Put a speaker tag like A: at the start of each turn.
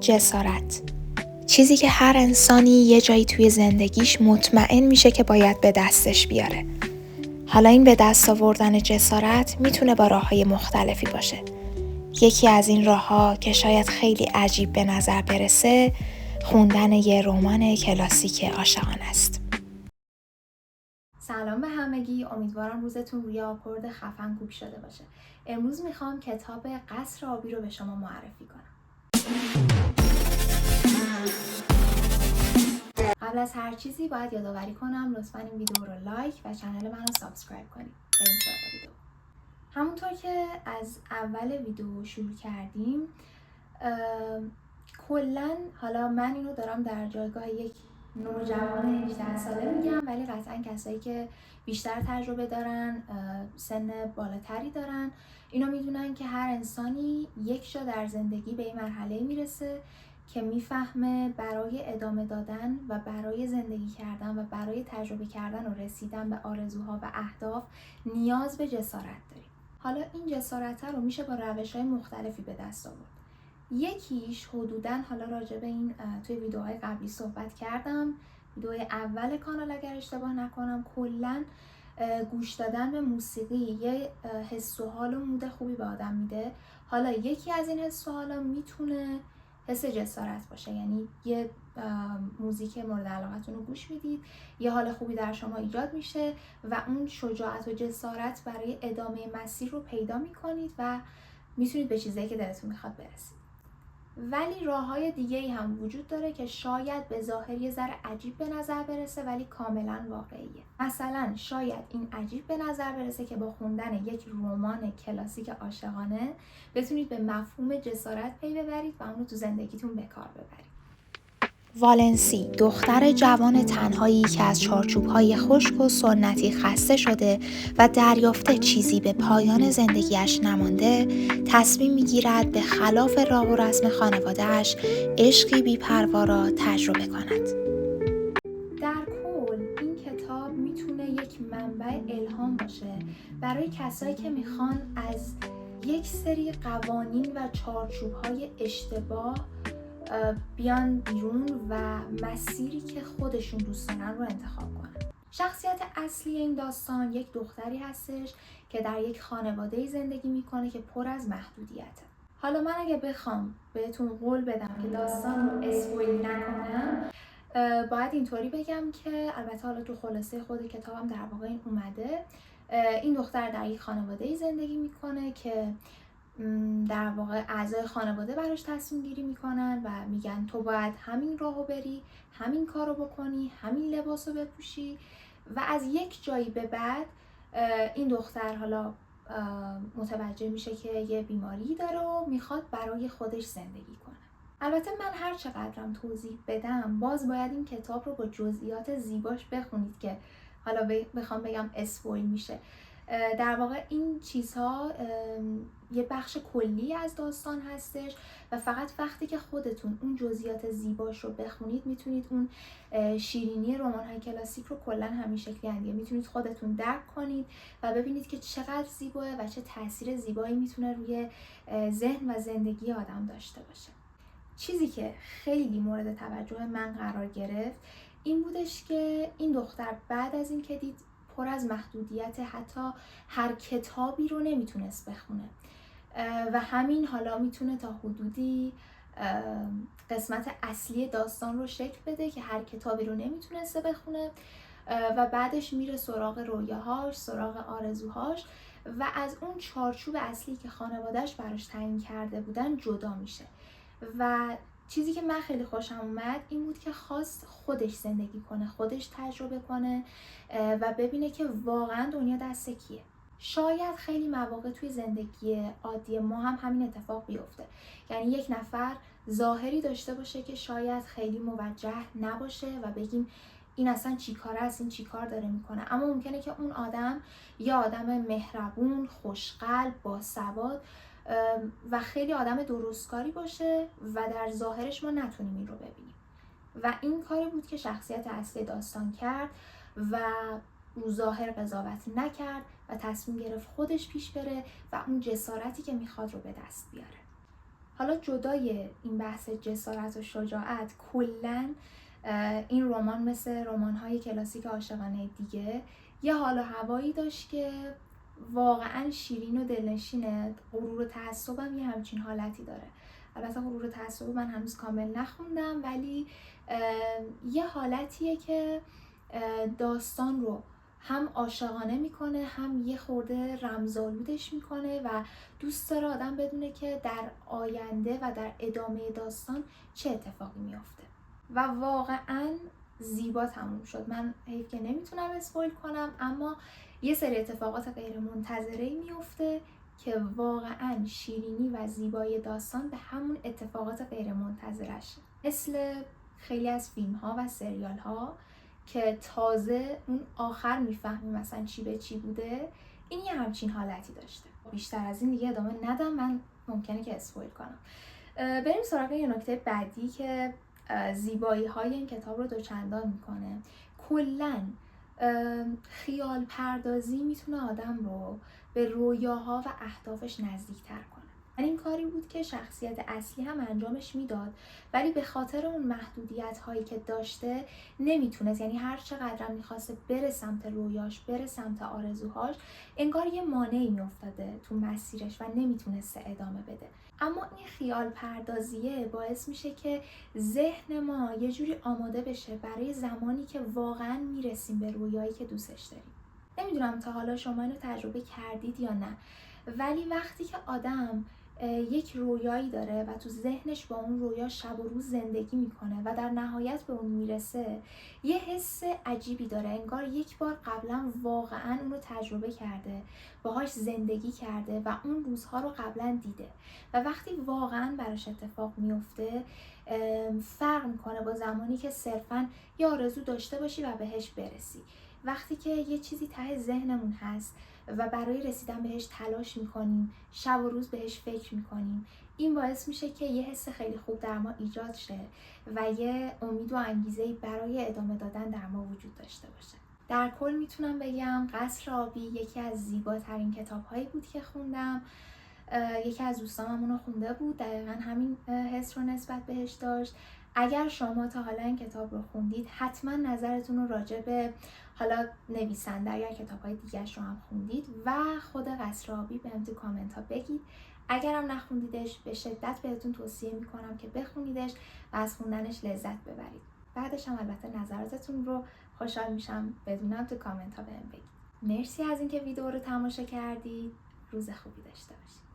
A: جسارت، چیزی که هر انسانی یه جایی توی زندگیش مطمئن میشه که باید به دستش بیاره. حالا این به دست آوردن جسارت میتونه با راه‌های مختلفی باشه. یکی از این راه‌ها که شاید خیلی عجیب به نظر برسه، خوندن یه رمان کلاسیک عاشقانه است.
B: سلام به همگی، امیدوارم روزتون روی آکورد خفن کوک شده باشه. امروز میخوام کتاب قصر آبی رو به شما معرفی کنم. قبل از هر چیزی باید یادآوری کنم لطفاً این ویدیو رو لایک و کانال منو سابسکرایب کنید. بریم سراغ ویدیو. همونطور که از اول ویدیو شروع کردیم، کلاً حالا من اینو دارم در جایگاه یک نوجوان 18 ساله میگم، ولی قطعاً کسایی که بیشتر تجربه دارن، سن بالاتری دارن، اینو میدونن که هر انسانی یک جا در زندگی به این مرحله میرسه که میفهمه برای ادامه دادن و برای زندگی کردن و برای تجربه کردن و رسیدن به آرزوها و اهداف نیاز به جسارت داریم. حالا این جسارت رو میشه با روش‌های مختلفی به دست آورد. یکیش حدوداً، حالا راجع به این توی ویدیوهای قبلی صحبت کردم، ویدیوهای اول کانال اگر اشتباه نکنم، کلاً گوش دادن به موسیقی یه حس و حال و مود خوبی به آدم میده. حالا یکی از این حس و حالا میتونه حس جسارت باشه، یعنی یه موزیک مورد علاقتون رو گوش میدید، یه حال خوبی در شما ایجاد میشه و اون شجاعت و جسارت برای ادامه مسیر رو پیدا میکنید و میتونید به چیزایی که دلتون میخواد برسید. ولی راه‌های دیگه‌ای هم وجود داره که شاید به ظاهر یه ذره عجیب به نظر برسه ولی کاملا واقعیه. مثلا شاید این عجیب به نظر برسه که با خوندن یک رمان کلاسیک عاشقانه بتونید به مفهوم جسارت پی ببرید و اون رو تو زندگیتون به کار ببرید.
A: والنسی، دختر جوان تنهایی که از چارچوب‌های خشک و سنتی خسته شده و دریافته چیزی به پایان زندگیش نمانده، تصمیم می‌گیرد به خلاف راه و رسم خانواده‌اش عشقی بی‌پروا را تجربه کند.
B: در کل این کتاب میتونه یک منبع الهام باشه برای کسایی که میخوان از یک سری قوانین و چارچوب‌های اشتباه بیان بیرون و مسیری که خودشون دوست دارن رو انتخاب کنن. شخصیت اصلی این داستان یک دختری هستش که در یک خانواده زندگی میکنه که پر از محدودیته. حالا من اگه بخوام بهتون قول بدم که داستان رو اسپویل نکنم، باید اینطوری بگم که البته حالا تو خلاصه خود کتابم در واقع این اومده. این دختر در یک خانواده زندگی میکنه که در واقع اعضای خانواده براش تصمیم گیری میکنن و میگن تو باید همین راهو بری، همین کارو بکنی، همین لباسو بپوشی و از یک جایی به بعد این دختر حالا متوجه میشه که یه بیماری داره و میخواد برای خودش زندگی کنه. البته من هر چقدرم توضیح بدم باز باید این کتاب رو با جزئیات زیباش بخونید که حالا بخوام بگم اسپویل میشه. در واقع این چیزها یه بخش کلی از داستان هستش و فقط وقتی که خودتون اون جزئیات زیباش رو بخونید میتونید اون شیرینی رمان‌های کلاسیک رو کلا همین شکلی میتونید خودتون درک کنید و ببینید که چقدر زیباه و چه تاثیر زیبایی میتونه روی ذهن و زندگی آدم داشته باشه. چیزی که خیلی مورد توجه من قرار گرفت این بودش که این دختر بعد از این که دید پر از محدودیت، حتی هر کتابی رو نمیتونست بخونه و همین حالا میتونه تا حدودی قسمت اصلی داستان رو شکل بده که هر کتابی رو نمیتونسته بخونه و بعدش میره سراغ رویاهاش، سراغ آرزوهاش و از اون چارچوب اصلی که خانواده‌اش براش تعیین کرده بودن جدا میشه. و چیزی که من خیلی خوشم اومد این بود که خواست خودش زندگی کنه، خودش تجربه کنه و ببینه که واقعا دنیا دست کیه. شاید خیلی مواقع توی زندگی عادی ما هم همین اتفاق بیفته، یعنی یک نفر ظاهری داشته باشه که شاید خیلی موجه نباشه و بگیم این اصلا چی کاره است، این چی کار داره میکنه، اما ممکنه که اون آدم یا آدم مهربون، خوشقلب، باسواد و خیلی آدم درستکاری باشه و در ظاهرش ما نتونیم این رو ببینیم و این کاری بود که شخصیت اصلی داستان کرد و رو ظاهر قضاوت نکرد و تصمیم گرفت خودش پیش بره و اون جسارتی که میخواد رو به دست بیاره. حالا جدای این بحث جسارت و شجاعت، کلاً این رمان مثل رمان‌های کلاسیک عاشقانه دیگه یه حال و هوایی داشت که واقعاً شیرین و دلنشینه. غرور و تعصب هم یه همچین حالتی داره. البته غرور و تعصب من هنوز کامل نخوندم، ولی یه حالتیه که داستان رو هم عاشقانه میکنه، هم یه خورده رمزآلودش میکنه و دوست داره آدم بدونه که در آینده و در ادامه داستان چه اتفاقی میافته و واقعاً زیبا تموم شد. من حیف که نمیتونم اسپویل کنم، اما یه سری اتفاقات غیر منتظره‌ای میفته که واقعاً شیرینی و زیبایی داستان به همون اتفاقات غیر منتظرشه. مثل خیلی از فیلم ها و سریال ها که تازه اون آخر میفهمی مثلا چی به چی بوده، این یه همچین حالتی داشته. بیشتر از این دیگه ادامه ندم، من ممکنه که اسپویل کنم. بریم سراغ یه نکته بعدی که زیبایی های این کتاب رو دوچندان میکنه. کلاً خیال پردازی میتونه آدم رو به رویاها و اهدافش نزدیکتر کنه. این کاری بود که شخصیت اصلی هم انجامش میداد، ولی به خاطر اون محدودیت هایی که داشته نمیتونست، یعنی هر چقدر میخواسته بره سمت رویاش، بره سمت آرزوهاش، انگار یه مانعی میافتاده تو مسیرش و نمیتونسته ادامه بده. اما این خیال پردازیه باعث میشه که ذهن ما یه جوری آماده بشه برای زمانی که واقعا میرسیم به رویایی که دوستش داریم. نمیدونم تا حالا شما اینو تجربه کردید یا نه، ولی وقتی که آدم یک رویایی داره و تو ذهنش با اون رویا شب و روز زندگی میکنه و در نهایت به اون میرسه، یه حس عجیبی داره، انگار یک بار قبلا واقعا اونو تجربه کرده، باهاش زندگی کرده و اون روزها رو قبلا دیده و وقتی واقعا براش اتفاق میفته فرق میکنه با زمانی که صرفا یه آرزو داشته باشی و بهش برسی. وقتی که یه چیزی ته ذهنمون هست و برای رسیدن بهش تلاش میکنیم، شب و روز بهش فکر میکنیم، این باعث میشه که یه حس خیلی خوب در ما ایجاد شه و یه امید و انگیزه‌ای برای ادامه دادن در ما وجود داشته باشه. در کل میتونم بگم قصر آبی یکی از زیباترین کتاب‌هایی بود که خوندم. یکی از دوستانم اونو خونده بود، دقیقا همین حس رو نسبت بهش داشت. اگر شما تا حالا این کتاب رو خوندید، حتما نظرتون رو راجع به حالا نویسنده یا کتاب‌های دیگرش رو هم خوندید و خود قصر آبی بهم تو کامنت ها بگید. اگرم نخوندیدش، به شدت بهتون توصیه میکنم که بخونیدش و از خوندنش لذت ببرید. بعدش هم البته نظراتتون رو خوشحال میشم بدونم تو کامنت ها بهم بگید. مرسی از اینکه ویدیو رو تماشا کردید. روز خوبی داشته باشید.